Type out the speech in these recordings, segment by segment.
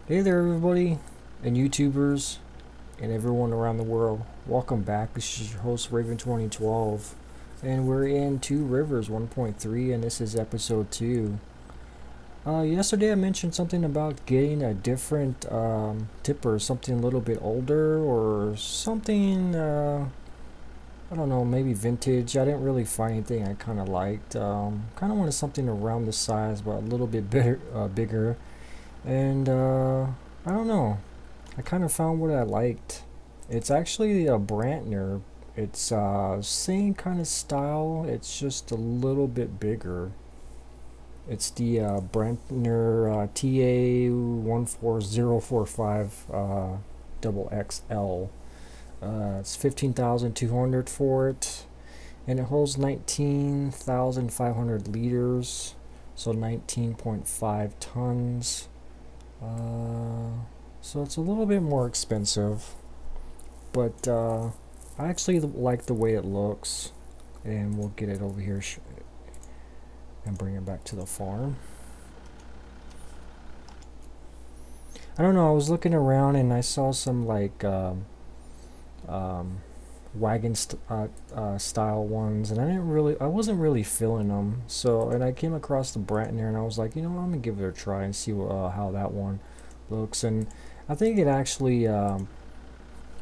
Hey there, everybody, and YouTubers, and everyone around the world. Welcome back. This is your host, Raven 2012, and we're in Two Rivers 1.3, and this is episode 2. Yesterday I mentioned something about getting a different tipper, something a little bit older, or something, I don't know, maybe vintage. I didn't really find anything I kind of liked. Kind of wanted something around the size, but a little bit bigger. And I don't know. I kind of found what I liked. It's actually a Brantner. It's same kind of style. It's just a little bit bigger. It's the Brantner TA14045 double XL. It's 15,200 for it, and it holds 19,500 liters, so 19.5 tons. So it's a little bit more expensive, but I actually like the way it looks, and we'll get it over here and bring it back to the farm. I don't know, I was looking around and I saw some like wagon style ones, and I wasn't really feeling them. So, and I came across the Brantner, and I was like, you know what, I'm gonna give it a try and see how that one looks. And I think it actually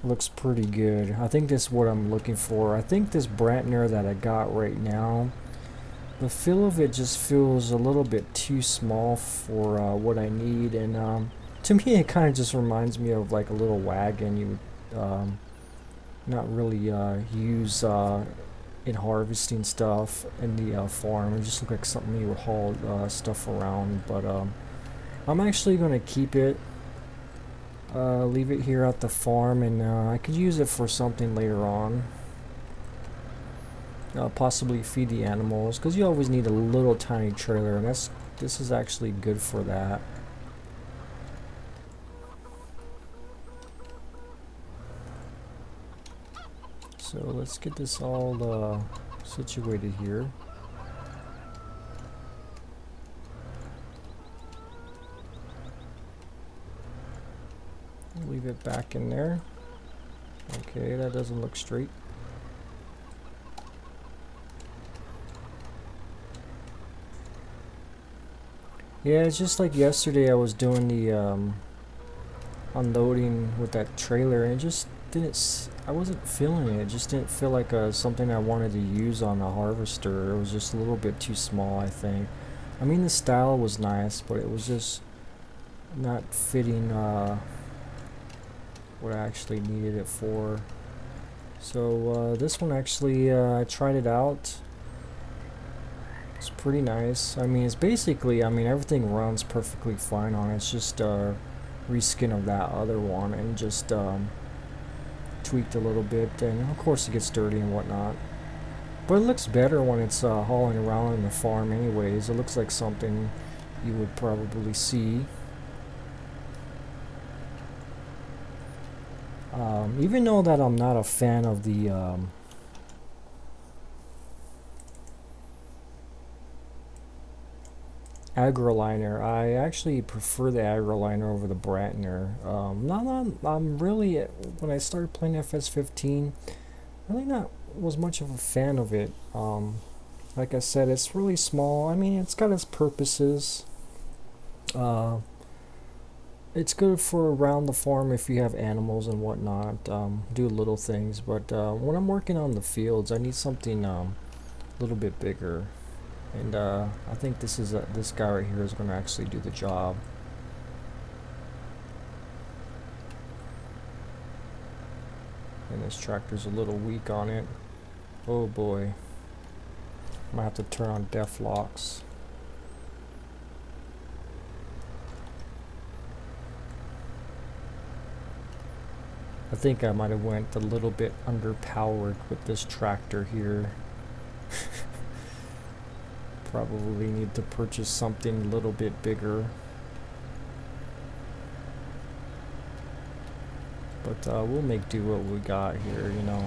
looks pretty good. I think that's what I'm looking for. I think this Brantner that I got right now, the feel of it just feels a little bit too small for what I need, and to me it kind of just reminds me of like a little wagon you would not really use in harvesting stuff in the farm. It just looked like something you would haul stuff around, but I'm actually going to keep it, leave it here at the farm, and I could use it for something later on. Possibly feed the animals, because you always need a little tiny trailer, and this is actually good for that. So let's get this all situated here. Leave it back in there. Okay, that doesn't look straight. Yeah, it's just like yesterday I was doing the unloading with that trailer, and it just I wasn't feeling it. It just didn't feel like something I wanted to use on a harvester. It was just a little bit too small, I think. I mean, the style was nice, but it was just not fitting what I actually needed it for. So this one actually, I tried it out. It's pretty nice. I mean, it's basically, I mean, everything runs perfectly fine on it. It's just reskin of that other one, and just tweaked a little bit, and of course it gets dirty and whatnot, but it looks better when it's hauling around in the farm anyways. It looks like something you would probably see. Even though that I'm not a fan of the Agroliner, I actually prefer the Agroliner over the Brantner. I'm really, when I started playing FS15, really not was much of a fan of it. Like I said, it's really small. I mean, it's got its purposes. It's good for around the farm if you have animals and whatnot. Do little things, but when I'm working on the fields, I need something a little bit bigger. And I think this guy right here is going to actually do the job. And this tractor's a little weak on it. Oh boy. I might have to turn on def locks. I think I might have went a little bit underpowered with this tractor here. Probably need to purchase something a little bit bigger. But we'll make do what we got here, you know.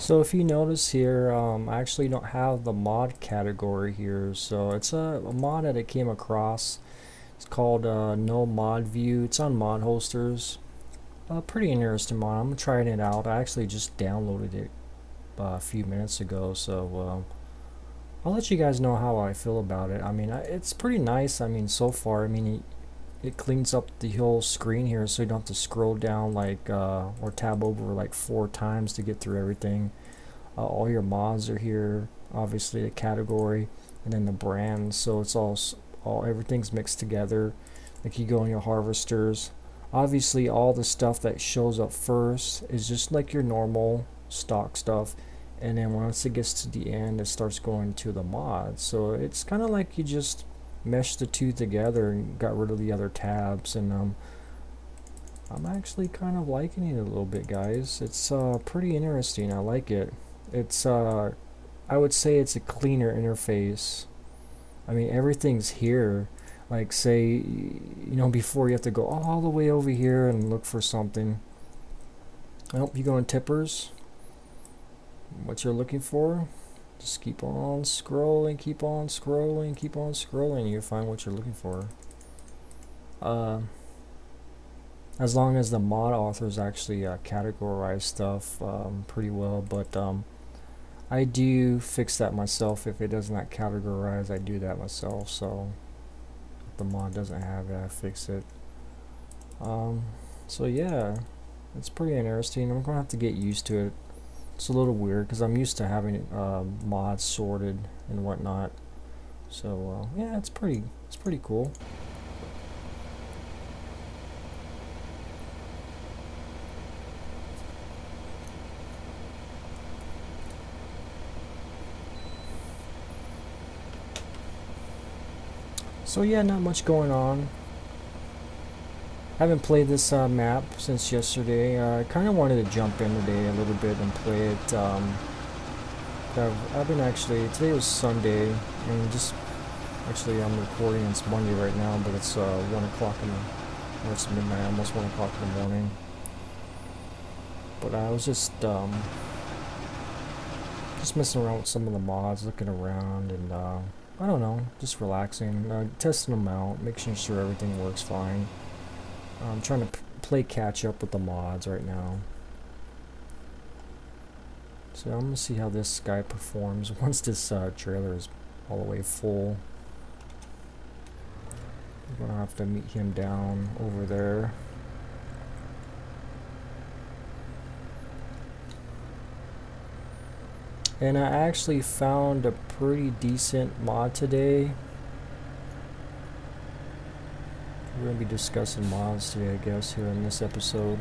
So if you notice here, I actually don't have the mod category here. So it's a mod that I came across. It's called No Mod View. It's on Modhosters. Pretty interesting mod. I'm trying it out. I actually just downloaded it a few minutes ago. So I'll let you guys know how I feel about it. I mean, it's pretty nice. I mean, so far, I mean, it cleans up the whole screen here, so you don't have to scroll down like or tab over like 4 times to get through everything. All your mods are here, obviously the category, and then the brands. So it's all everything's mixed together. Like you go in your harvesters. Obviously, all the stuff that shows up first is just like your normal stock stuff, and then once it gets to the end, it starts going to the mods. So it's kind of like you just mesh the two together and got rid of the other tabs. And I'm actually kind of liking it a little bit, guys. It's pretty interesting. I like it. It's I would say it's a cleaner interface. I mean, everything's here. Like, say, you know, before you have to go all the way over here and look for something. Oh, you go in tippers. What you're looking for, just keep on scrolling, keep on scrolling, keep on scrolling. You'll find what you're looking for. As long as the mod authors actually categorize stuff pretty well, but I do fix that myself. If it does not categorize, I do that myself. So if the mod doesn't have it, I fix it. So yeah, it's pretty interesting. I'm gonna have to get used to it. It's a little weird because I'm used to having mods sorted and whatnot. So yeah, it's pretty cool. So yeah, not much going on. I haven't played this map since yesterday. I kind of wanted to jump in today a little bit and play it. I've been actually, today was Sunday, and just, actually I'm recording, it's Monday right now, but it's 1 o'clock in the, or it's midnight, almost 1 o'clock in the morning. But I was just messing around with some of the mods, looking around, and I don't know, just relaxing, testing them out, making sure everything works fine. I'm trying to play catch up with the mods right now. So I'm gonna see how this guy performs once this trailer is all the way full. I'm gonna have to meet him down over there. And I actually found a pretty decent mod today. We're going to be discussing mods today, I guess, here in this episode.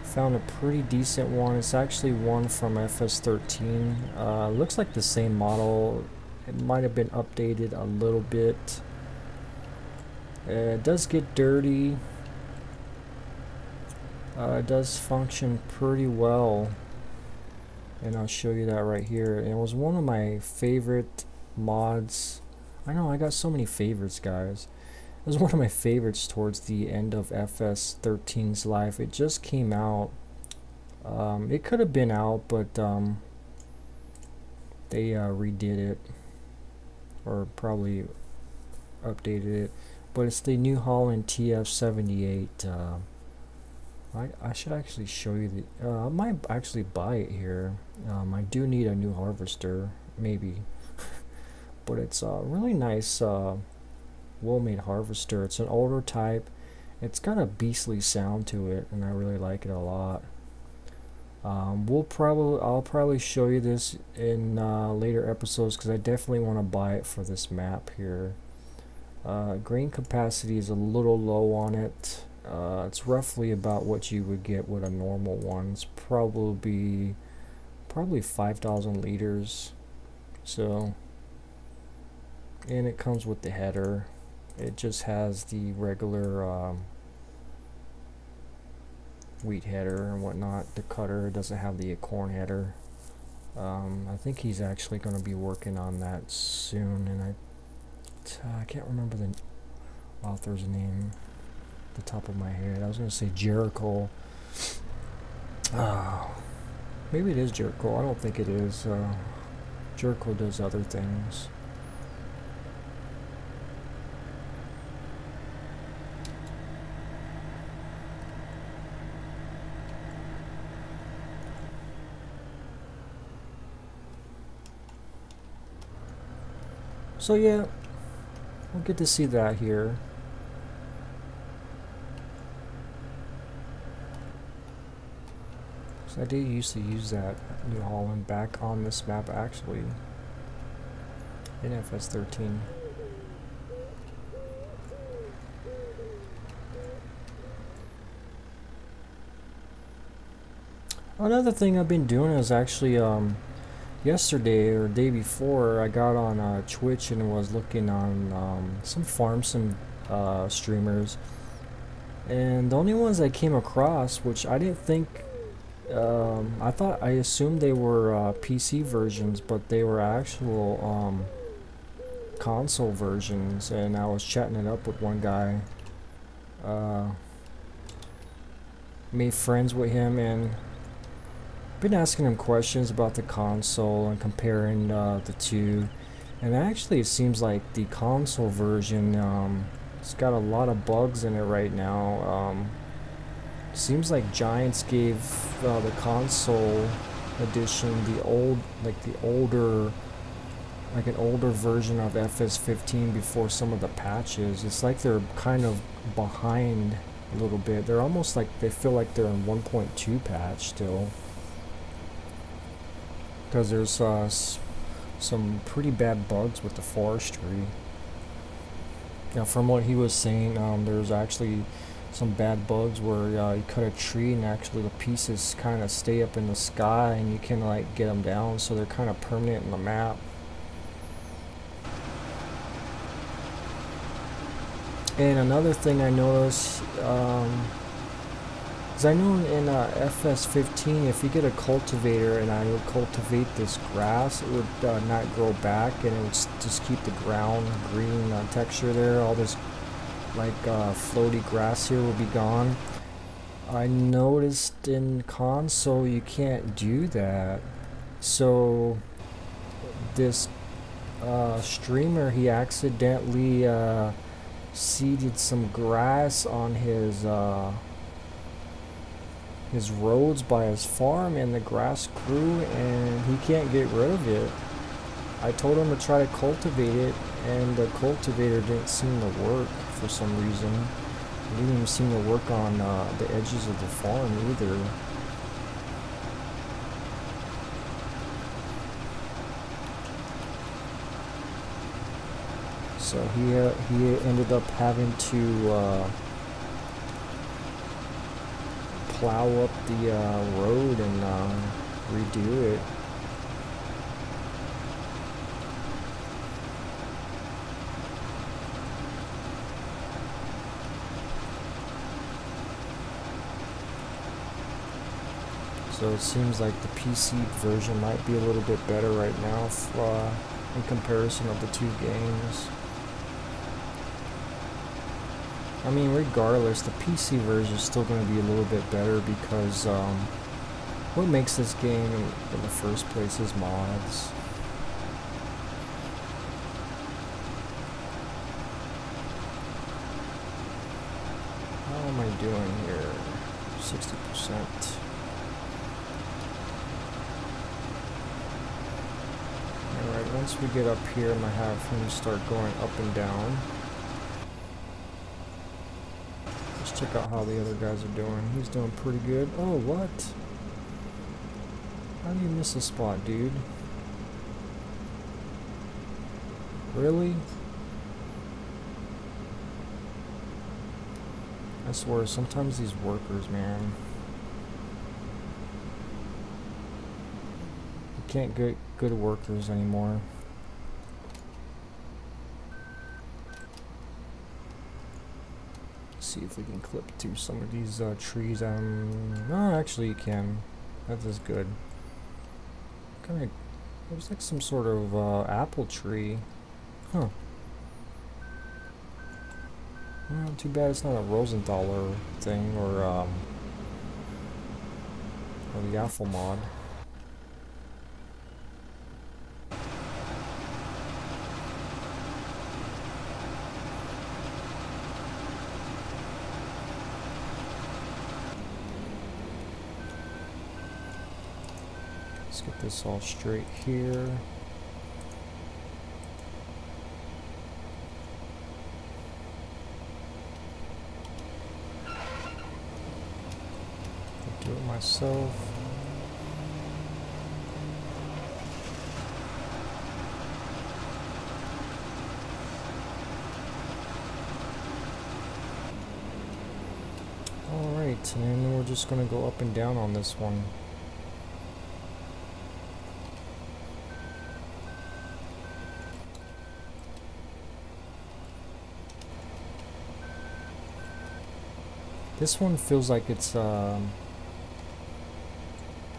Found a pretty decent one. It's actually one from FS13. Looks like the same model. It might have been updated a little bit. It does get dirty. It does function pretty well. And I'll show you that right here. And it was one of my favorite mods. I know, I got so many favorites, guys. It was one of my favorites towards the end of FS13's life. It just came out. It could have been out, but they redid it, or probably updated it. But it's the New Holland TF78. I should actually show you the. I might actually buy it here. I do need a new harvester, maybe. But it's a really nice. Well-made harvester. It's an older type. It's got a beastly sound to it, and I really like it a lot. I'll probably show you this in later episodes because I definitely want to buy it for this map here. Grain capacity is a little low on it. It's roughly about what you would get with a normal one. It's probably 5,000 liters. So, and it comes with the header. It just has the regular wheat header and whatnot. The cutter doesn't have the corn header. I think he's actually going to be working on that soon, and I can't remember the author's name at the top of my head. I was going to say Jericho. Oh, Maybe it is Jericho. I don't think it is. Jericho does other things. So yeah, we'll get to see that here. So I did used to use that New Holland back on this map actually in FS13. Another thing I've been doing is actually yesterday or day before I got on Twitch and was looking on some farm sim streamers, and the only ones I came across, which I didn't think, I assumed they were PC versions, but they were actual console versions, and I was chatting it up with one guy, made friends with him, and been asking him questions about the console and comparing the two, and actually it seems like the console version, it's got a lot of bugs in it right now. Seems like Giants gave the console edition like an older version of FS15 before some of the patches. It's like they're kind of behind a little bit. They're almost like they feel like they're in 1.2 patch still, because there's some pretty bad bugs with the forestry. Now, from what he was saying, there's actually some bad bugs where you cut a tree and actually the pieces kind of stay up in the sky and you can like get them down, so they're kind of permanent in the map. And another thing I noticed, is I know in FS15, if you get a cultivator and I would cultivate this grass, it would not grow back, and it would just keep the ground green texture there. All this like floaty grass here will be gone. I noticed in console you can't do that. So this streamer, he accidentally seeded some grass on his roads by his farm, and the grass grew and he can't get rid of it. I told him to try to cultivate it, and the cultivator didn't seem to work for some reason. It didn't even seem to work on the edges of the farm either. So he ended up having to plow up the road and redo it. So it seems like the PC version might be a little bit better right now in comparison of the two games. I mean, regardless, the PC version is still going to be a little bit better because what makes this game in the first place is mods. How am I doing here? 60%. Alright, once we get up here, I'm going to have him start going up and down. Let's check out how the other guys are doing. He's doing pretty good. Oh, what? How do you miss a spot, dude? Really? I swear, sometimes these workers, man. You can't get good workers anymore. See if we can clip through some of these trees. No, actually you can. That is good. Kind of, there's like some sort of apple tree. Huh. Well, too bad it's not a Rosenthaler thing or the Athlon mod. Let's get this all straight here. Do it myself. Alright, and then we're just gonna go up and down on this one. This one feels like it's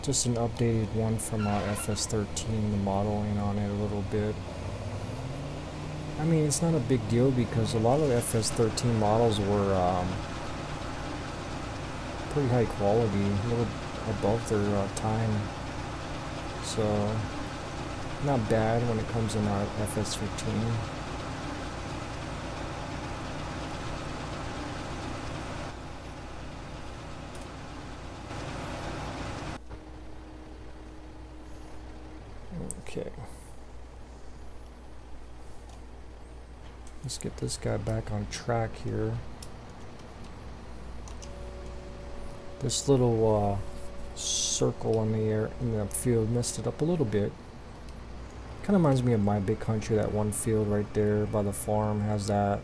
just an updated one from FS13, the modeling on it a little bit. I mean, it's not a big deal because a lot of FS13 models were pretty high quality, a little above their time. So, not bad when it comes in FS15. Okay. Let's get this guy back on track here. This little circle in the air in the field messed it up a little bit. Kind of reminds me of my big country. That one field right there by the farm has that.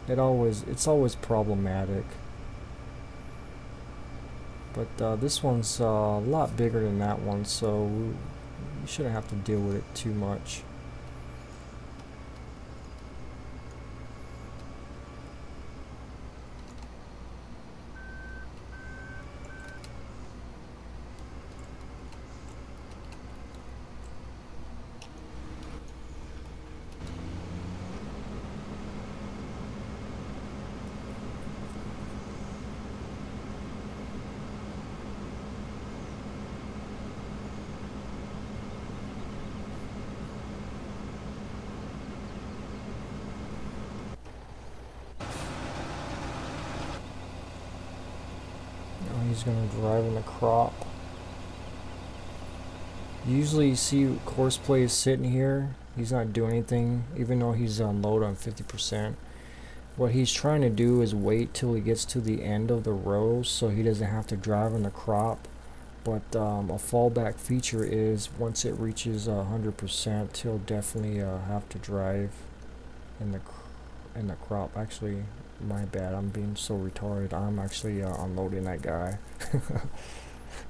It's always problematic. But this one's a lot bigger than that one, so we shouldn't have to deal with it too much. He's gonna drive in the crop. Usually you see course play is sitting here. He's not doing anything, even though he's on load on 50%. What he's trying to do is wait till he gets to the end of the row so he doesn't have to drive in the crop. But a fallback feature is once it reaches 100%, he'll definitely have to drive in the crop. Actually, my bad, I'm being so retarded. I'm actually unloading that guy.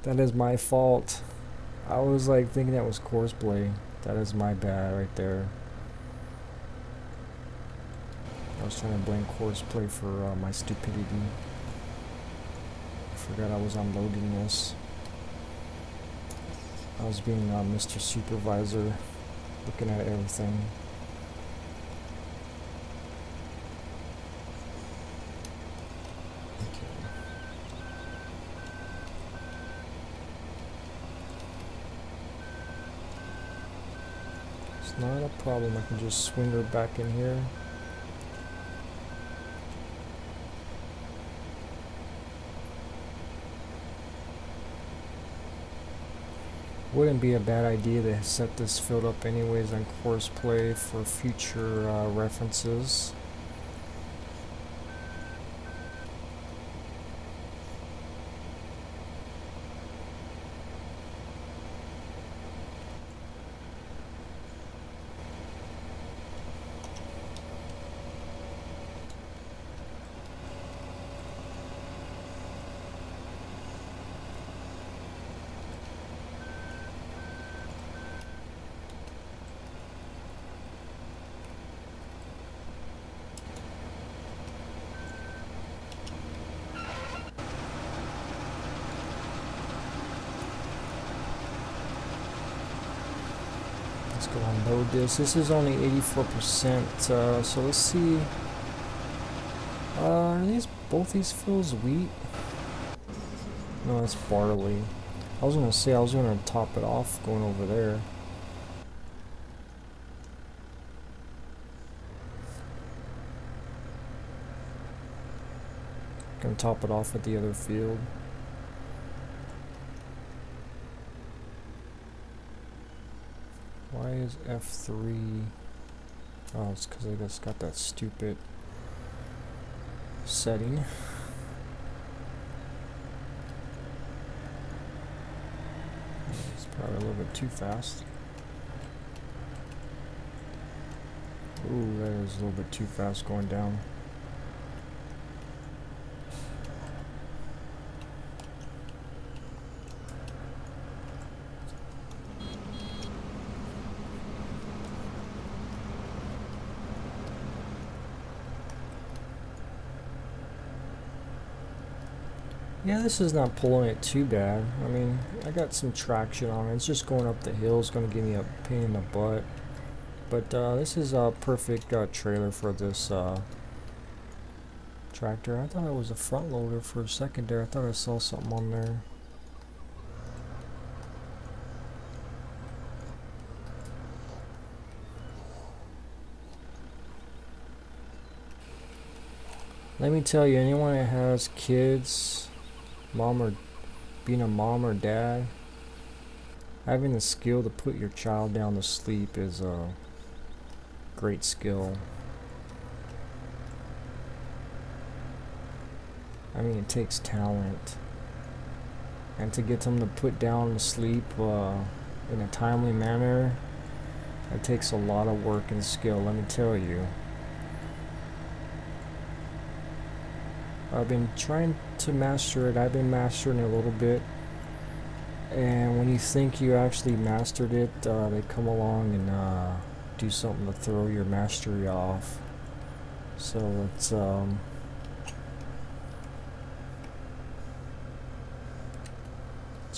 That is my fault. I was like thinking that was course play. That is my bad right there. I was trying to blame course play for my stupidity. I forgot I was unloading this. I was being Mr. Supervisor, looking at everything. Not a problem, I can just swing her back in here. Wouldn't be a bad idea to set this field up anyways on course play for future references. Let's go unload this. This is only 84%, so let's see. Are both these fields wheat? No, that's barley. I was gonna say I was gonna top it off going over there. Gonna top it off at the other field. Why is F3? Oh, it's because I just got that stupid setting. It's probably a little bit too fast. Ooh, that is a little bit too fast going down. Yeah, this is not pulling it too bad. I mean, I got some traction on it. It's just going up the hill. It's going to give me a pain in the butt. But this is a perfect trailer for this tractor. I thought it was a front loader for a second there. I thought I saw something on there. Let me tell you, anyone that has kids, being a mom or dad, having the skill to put your child down to sleep is a great skill. I mean, it takes talent, and to get them to put down to sleep in a timely manner, it takes a lot of work and skill, let me tell you. I've been trying to master it. I've been mastering it a little bit, and when you think you actually mastered it, they come along and do something to throw your mastery off. So it's a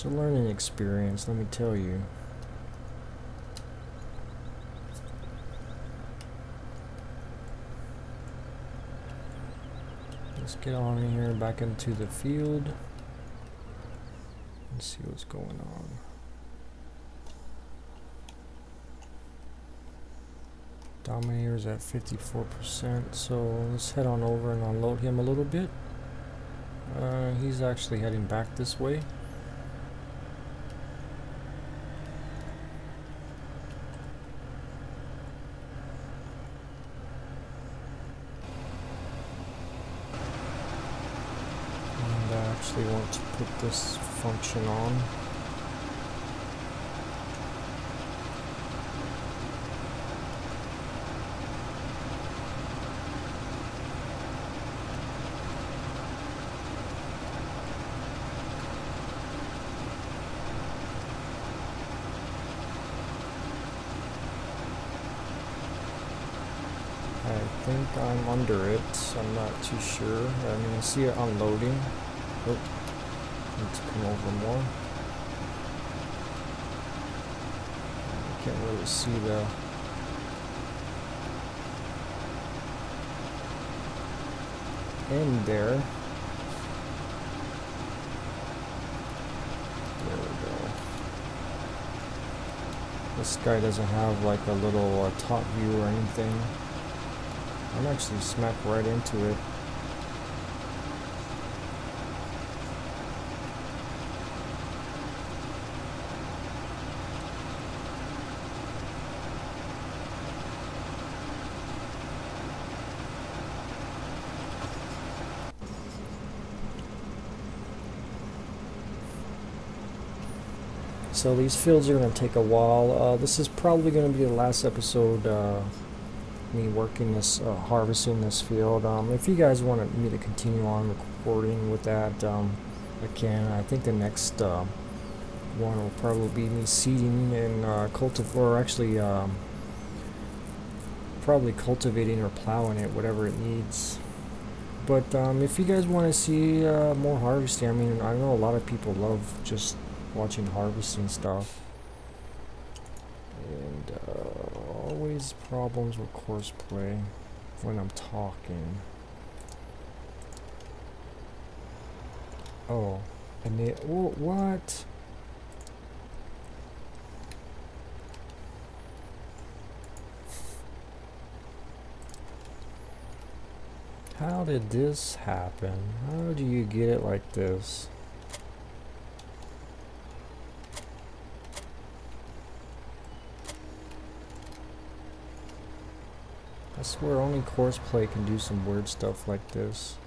learning experience, let me tell you. Let's get on in here, back into the field, and see what's going on. Dominator's at 54%, so let's head on over and unload him a little bit. He's actually heading back this way. We want to put this function on. I think I'm under it. I'm not too sure. I mean, I see it unloading. Oh, need to come over more. I can't really see the end there. There we go. This guy doesn't have like a little top view or anything. I'm actually smacked right into it. So these fields are going to take a while. This is probably going to be the last episode, me working this, harvesting this field. If you guys want me to continue on recording with that, I can. I think the next one will probably be me seeding and probably cultivating or plowing it, whatever it needs. But if you guys want to see more harvesting, I mean, I know a lot of people love just watching harvesting stuff, and always problems with courseplay when I'm talking. Oh, and what? How did this happen? How do you get it like this? swear only Courseplay can do some weird stuff like this.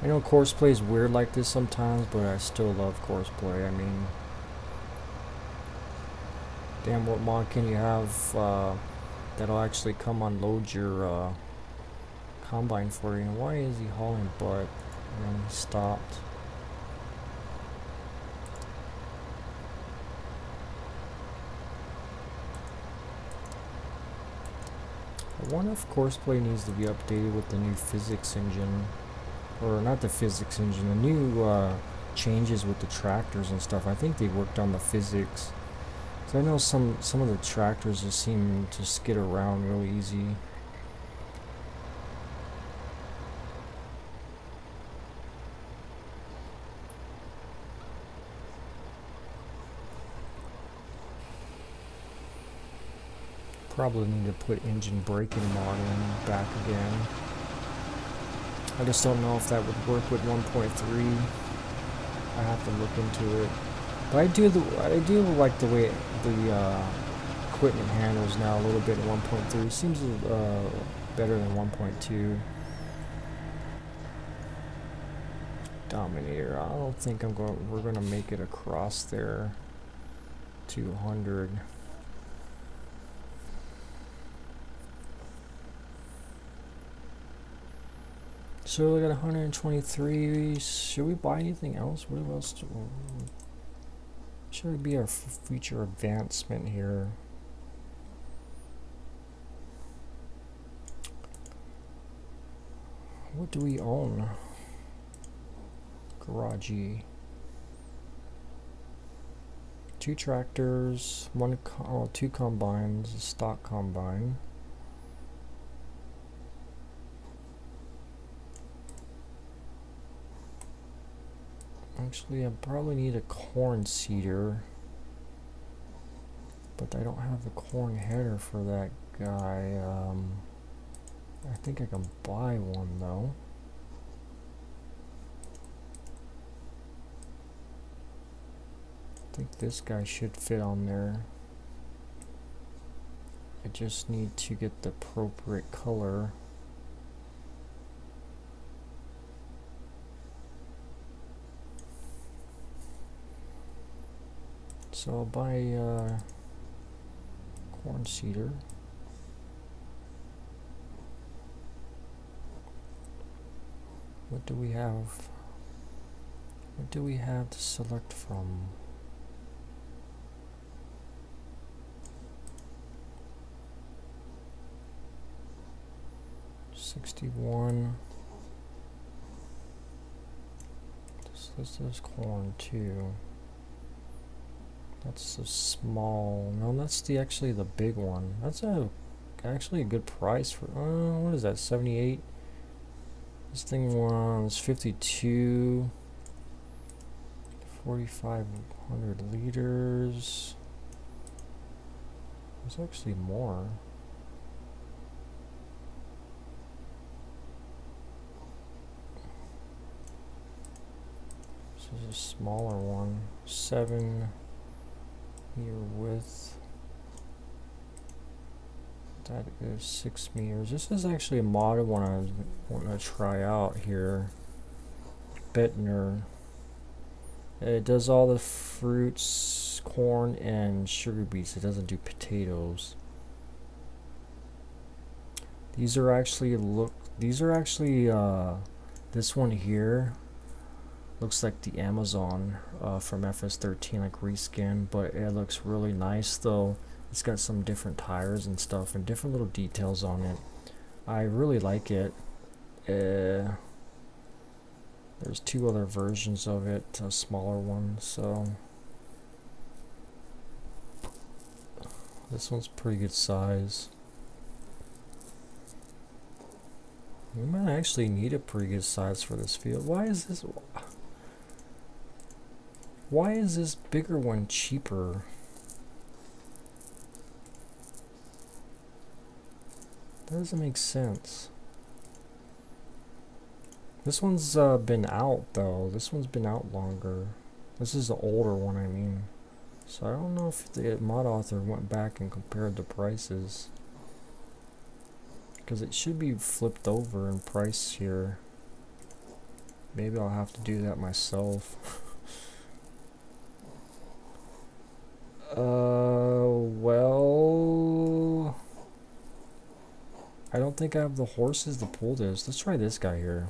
I know Courseplay is weird like this sometimes, but I still love Courseplay. I mean, damn, what mod can you have that'll actually come unload your combine for you? And why is he hauling butt? And then he stopped. I wonder if Courseplay needs to be updated with the new physics engine. Or not the physics engine, the new changes with the tractors and stuff. I think they worked on the physics. So I know some of the tractors just seem to skid around really easy. Probably need to put engine braking modeling back again. I just don't know if that would work with 1.3. I have to look into it. But I do like the way the equipment handles now a little bit in 1.3. It seems better than 1.2. Dominator. I don't think we're gonna make it across there. 200. So we got 123. Should we buy anything else? What else? Should be our future advancement here. What do we own? Garagey. 2 tractors, 2 combines, a stock combine. Actually, I probably need a corn seeder, but I don't have the corn header for that guy. I think I can buy one though. I think this guy should fit on there. I just need to get the appropriate color. So I'll buy corn seeder. What do we have? What do we have to select from? $61. This is corn too. That's the small. No, that's actually the big one. That's actually a good price for. What is that? 78. This thing was 52. 4,500 liters. There's actually more. This is a smaller one. 7 meter width. That is 6 meters. This is actually a modded one I want to try out here. Bettner. It does all the fruits, corn, and sugar beets. It doesn't do potatoes. These are actually this one here looks like the Amazon from FS13, like reskin, but it looks really nice though. It's got some different tires and stuff and different little details on it. I really like it. There's 2 other versions of it, a smaller one, so this one's pretty good size. We might actually need a pretty good size for this field. Why is this? Why is this bigger one cheaper? That doesn't make sense. This one's been out though. This one's been out longer. This is the older one, I mean. So I don't know if the mod author went back and compared the prices. Because it should be flipped over in price here. Maybe I'll have to do that myself. Well, I don't think I have the horses to pull this. Let's try this guy here.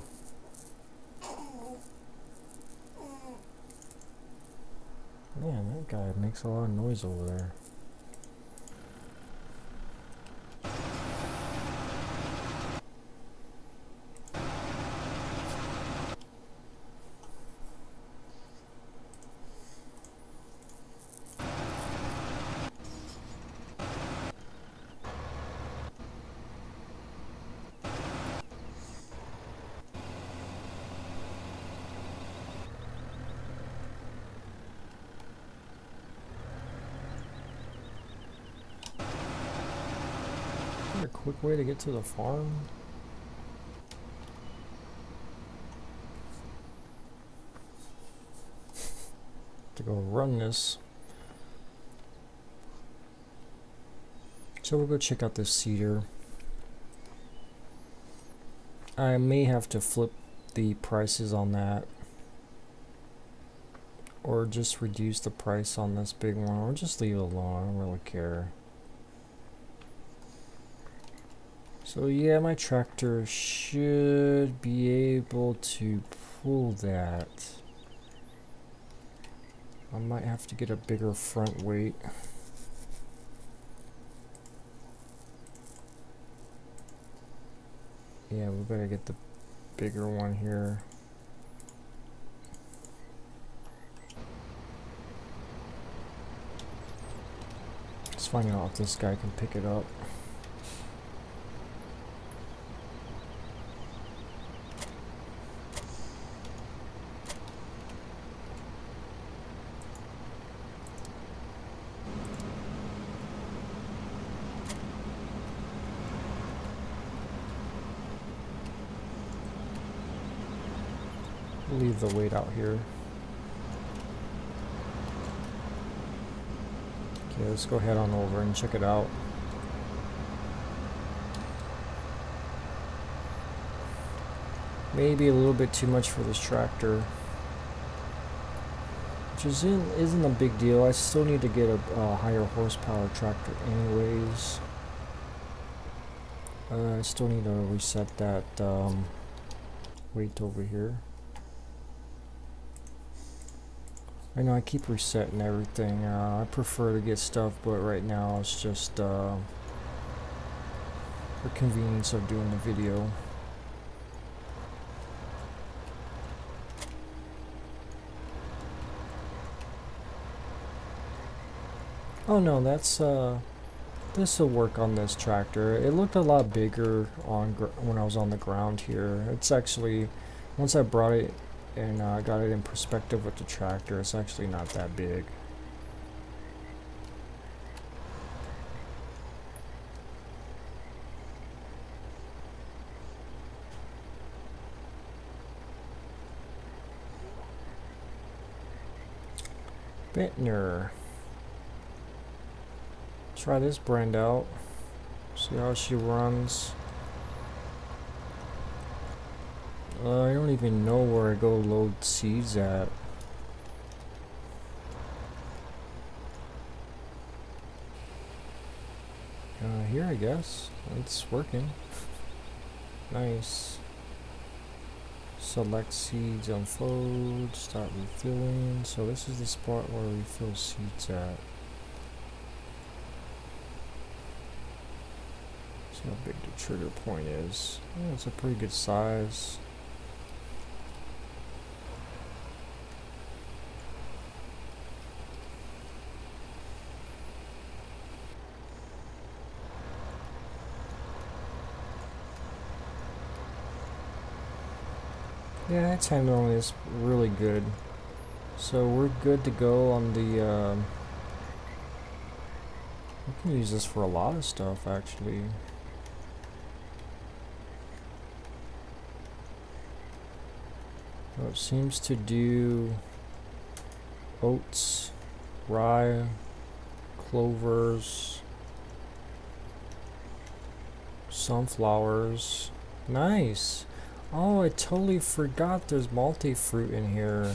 Man, that guy makes a lot of noise over there. A quick way to get to the farm? To go run this. So we'll go check out this cedar. I may have to flip the prices on that, or just reduce the price on this big one, or just leave it alone. I don't really care. So yeah, my tractor should be able to pull that. I might have to get a bigger front weight. Yeah, we better get the bigger one here. Let's find out if this guy can pick it up. Leave the weight out here. Okay, let's go head on over and check it out. Maybe a little bit too much for this tractor, which isn't a big deal. I still need to get a higher horsepower tractor anyways. I still need to reset that weight over here. I know I keep resetting everything. I prefer to get stuff, but right now it's just for convenience of doing the video. Oh no, that's this will work on this tractor. It looked a lot bigger on when I was on the ground here. It's actually, once I brought it and got it in perspective with the tractor, it's actually not that big. Bentner. Try this brand out. See how she runs. I don't even know where I go load seeds at. Here I guess. It's working. Nice. Select seeds, unfold, start refilling. So this is the spot where we refill seeds at. See how big the trigger point is. Yeah, it's a pretty good size. Yeah, it's handling this really good. So we're good to go on the, we can use this for a lot of stuff actually. It seems to do oats, rye, clovers, sunflowers. Nice. Oh, I totally forgot there's multi-fruit in here.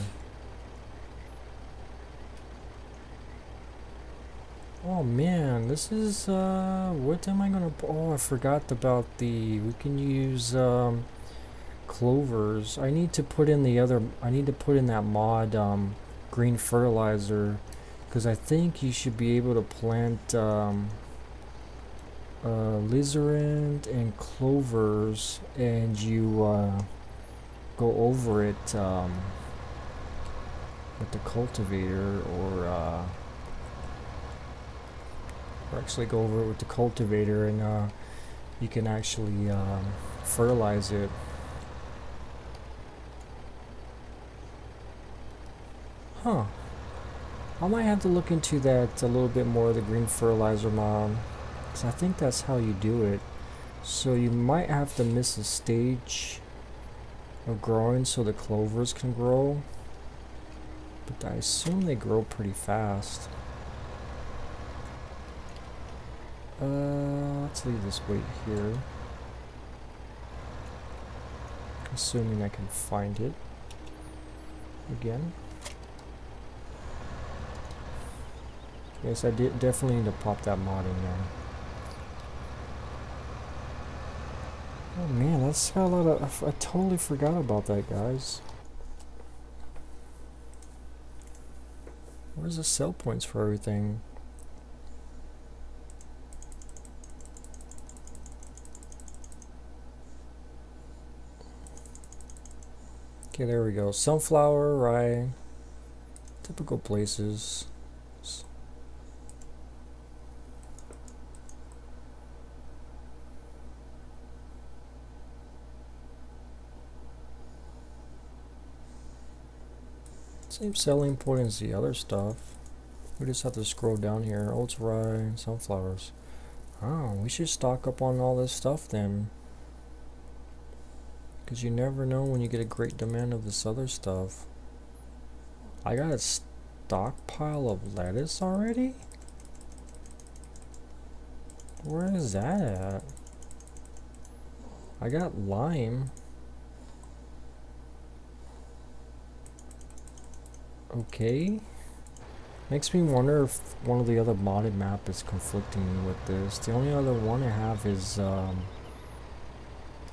Oh man, this is, what am I gonna, oh, I forgot about we can use, clovers. I need to put in that mod, green fertilizer, because I think you should be able to plant, lizarant and clovers, and you, go over it, with the cultivator, or actually go over it with the cultivator, and you can actually fertilize it. Huh. I might have to look into that a little bit more, the green fertilizer mod, because I think that's how you do it. So you might have to miss a stage of growing so the clovers can grow, but I assume they grow pretty fast. Let's leave this weight here. Assuming I can find it again. Yes, I definitely need to pop that mod in there. Oh man, that's got a lot of, I totally forgot about that, guys. Where's the sell points for everything? Okay, there we go. Sunflower, rye, typical places. Same selling point as the other stuff. We just have to scroll down here. Oats, rye, sunflowers. Oh, we should stock up on all this stuff then. Because you never know when you get a great demand of this other stuff. I got a stockpile of lettuce already? Where is that at? I got lime. Okay. Makes me wonder if one of the other modded map is conflicting with this. The only other one I have is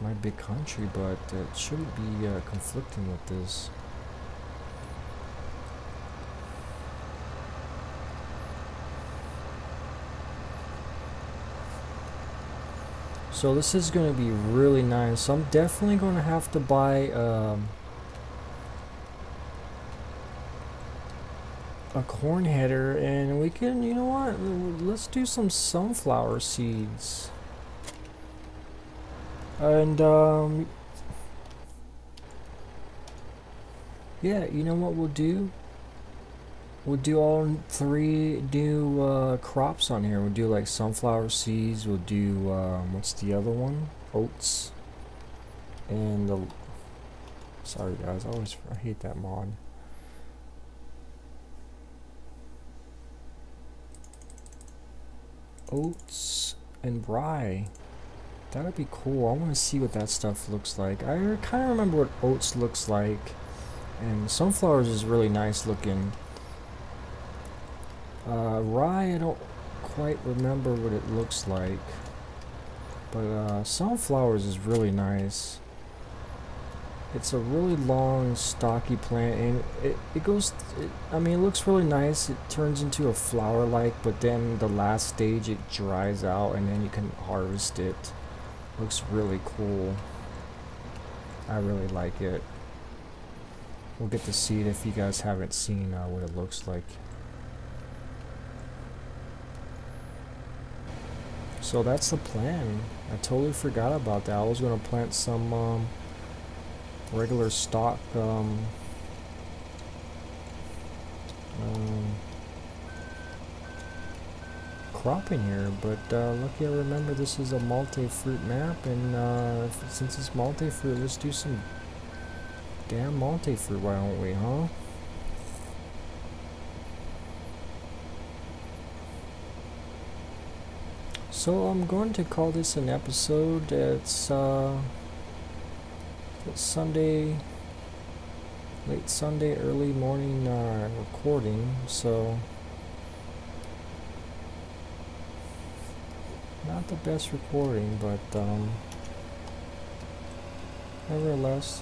my big country, but it shouldn't be conflicting with this. So this is going to be really nice. So I'm definitely going to have to buy a corn header, and we can, you know what, let's do some sunflower seeds. And yeah, you know what we'll do? We'll do all three new crops on here. We'll do like sunflower seeds, we'll do what's the other one? Oats. And the, sorry guys, I hate that mod. Oats and rye. That'd be cool. I want to see what that stuff looks like. I kind of remember what oats looks like, and sunflowers is really nice looking. Rye, I don't quite remember what it looks like, but sunflowers is really nice. It's a really long, stocky plant, and it goes, I mean, it looks really nice. It turns into a flower-like, but then the last stage, it dries out, and then you can harvest it. Looks really cool. I really like it. We'll get to see it if you guys haven't seen what it looks like. So that's the plan. I totally forgot about that. I was going to plant some regular stock cropping here, but lucky I remember this is a multi-fruit map, and since it's multi-fruit, let's do some damn multi-fruit, why don't we, huh? So I'm going to call this an episode. It's Sunday, late Sunday, early morning recording, so not the best recording, but nevertheless,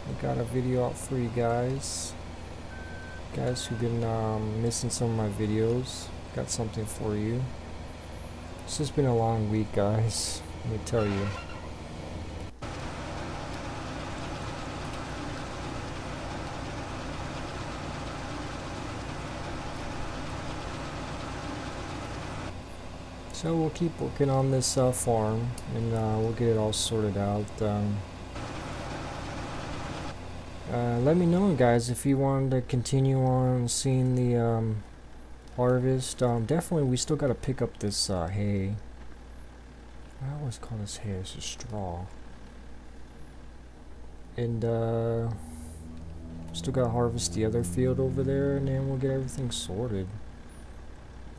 I got a video out for you guys who've been missing some of my videos. Got something for you. It's just been a long week, guys, let me tell you. So we'll keep working on this farm, and we'll get it all sorted out. Let me know, guys, if you want to continue on seeing the harvest. Definitely, we still got to pick up this hay. I always call this hay, it's just straw. And still got to harvest the other field over there, and then we'll get everything sorted.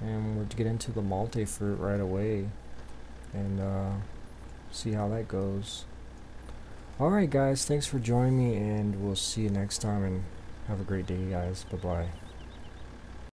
And we'll get into the multi-fruit right away, and see how that goes. Alright guys, thanks for joining me, and we'll see you next time, and have a great day, guys. Bye bye.